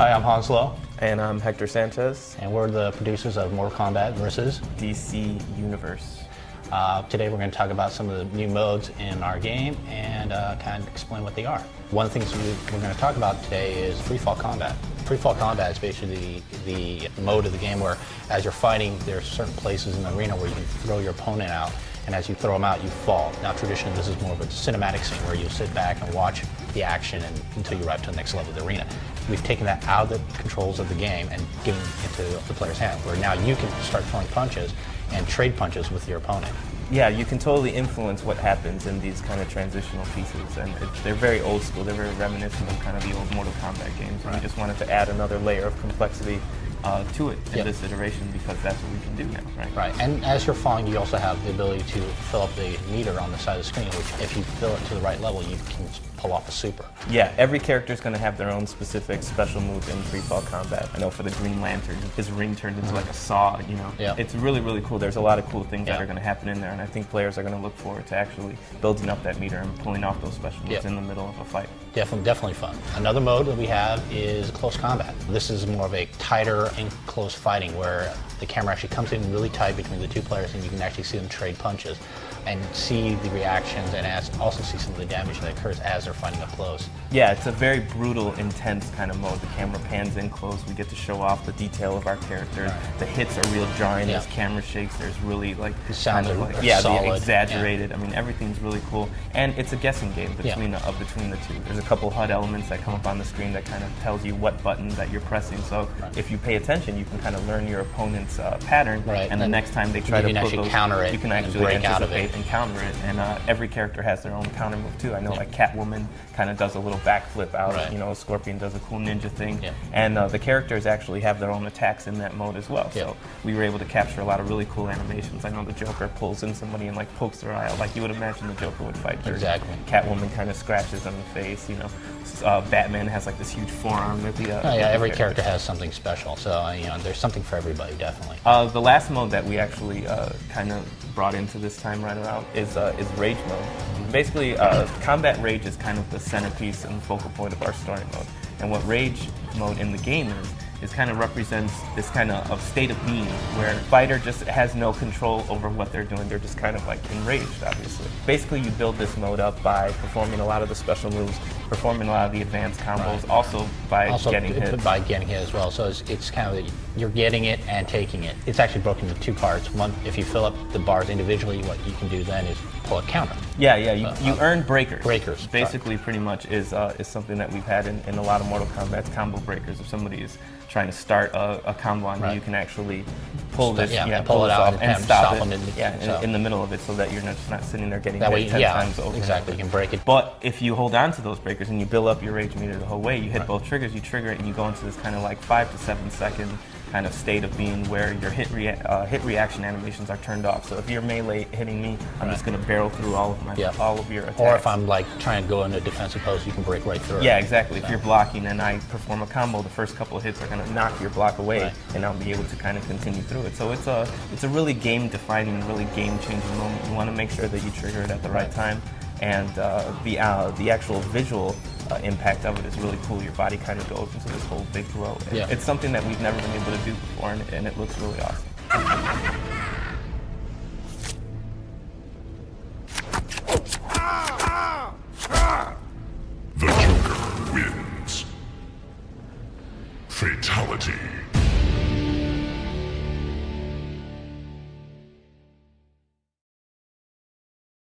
Hi, I'm Hanslow, And I'm Hector Sanchez. and we're the producers of Mortal Kombat versus. DC Universe. Today we're going to talk about some of the new modes in our game and kind of explain what they are. One of the things we're going to talk about today is freefall combat. Freefall combat is basically the mode of the game where as you're fighting, there's certain places in the arena where you can throw your opponent out, and as you throw them out, you fall. Now traditionally this is more of a cinematic scene where you sit back and watch the action until you arrive to the next level of the arena. We've taken that out of the controls of the game and given it into the player's hand, where now you can start throwing punches and trade punches with your opponent. Yeah, you can totally influence what happens in these kind of transitional pieces, and they're very old school. They're very reminiscent of kind of the old Mortal Kombat games. And we just wanted to add another layer of complexity to it in this iteration because that's what we can do now, right? Right, and as you're falling, you also have the ability to fill up the meter on the side of the screen, which if you fill it to the right level, you can pull off a super. Yeah, every character is going to have their own specific special move in freefall combat. I know for the Green Lantern, his ring turned into like a saw, you know. Yeah. It's really, really cool. There's a lot of cool things that are going to happen in there, and I think players are going to look forward to actually building up that meter and pulling off those special moves in the middle of a fight. Definitely fun. Another mode that we have is close combat. This is more of a tighter and close fighting where the camera actually comes in really tight between the two players and you can actually see them trade punches and see the reactions and also see some of the damage that occurs as they're fighting up close. Yeah, it's a very brutal, intense kind of mode. The camera pans in close. We get to show off the detail of our characters. Right. The hits are real jarring. As camera shakes, there's really like the sounds kind of are like, solid. the exaggerated. I mean, everything's really cool, and it's a guessing game between the two. There's a couple HUD elements that come up on the screen that kind of tells you what button that you're pressing. So if you pay attention, you can kind of learn your opponent's pattern, and the next time they try to put those, counter it, you can actually break out of it and counter it. And every character has their own counter move too. I know like Catwoman kind of does a little backflip out. You know, Scorpion does a cool ninja thing. And the characters actually have their own attacks in that mode as well. So we were able to capture a lot of really cool animations. I know the Joker pulls in somebody and like pokes their eye out, like you would imagine the Joker would fight. Exactly. Catwoman kind of scratches on the face. You know, Batman has like this huge forearm. Every character has something special. So you know, there's something for everybody, definitely. The last mode that we actually kind of brought into this time right around is Rage mode. Basically, Combat Rage is kind of the centerpiece and the focal point of our story mode. And what Rage mode in the game is kind of represents this kind of state of being where a fighter just has no control over what they're doing. They're just kind of like enraged, obviously. Basically, you build this mode up by performing a lot of the special moves, performing a lot of the advanced combos, also by getting hit. By getting hit as well. So it's kind of, you're getting it and taking it. It's actually broken into two parts. One, if you fill up the bars individually, what you can do then is pull a counter. Yeah, you earn breakers. Breakers. Basically, pretty much is something that we've had in a lot of Mortal Kombat, combo breakers. If somebody is trying to start a combo on you, you can actually pull this, pull it out and stop it in the middle of it so that you're just not sitting there getting hit 10 times over. Exactly, you can break it. But if you hold on to those breakers and you build up your rage meter the whole way, you hit both triggers, you trigger it, and you go into this kind of like 5 to 7 second kind of state of being where your hit reaction animations are turned off. So if you're melee hitting me, I'm just going to barrel through all of your attacks. Or if I'm like trying to go into a defensive pose, you can break right through it. Yeah, exactly. If you're blocking and I perform a combo, the first couple of hits are going to knock your block away, and I'll be able to kind of continue through it. So it's a really game-defining, really game-changing moment. You want to make sure that you trigger it at the right time, and the actual visual impact of it is really cool. Your body kind of goes into this whole big glow. It's something that we've never been able to do before, and it looks really awesome. The Joker wins. Fatality.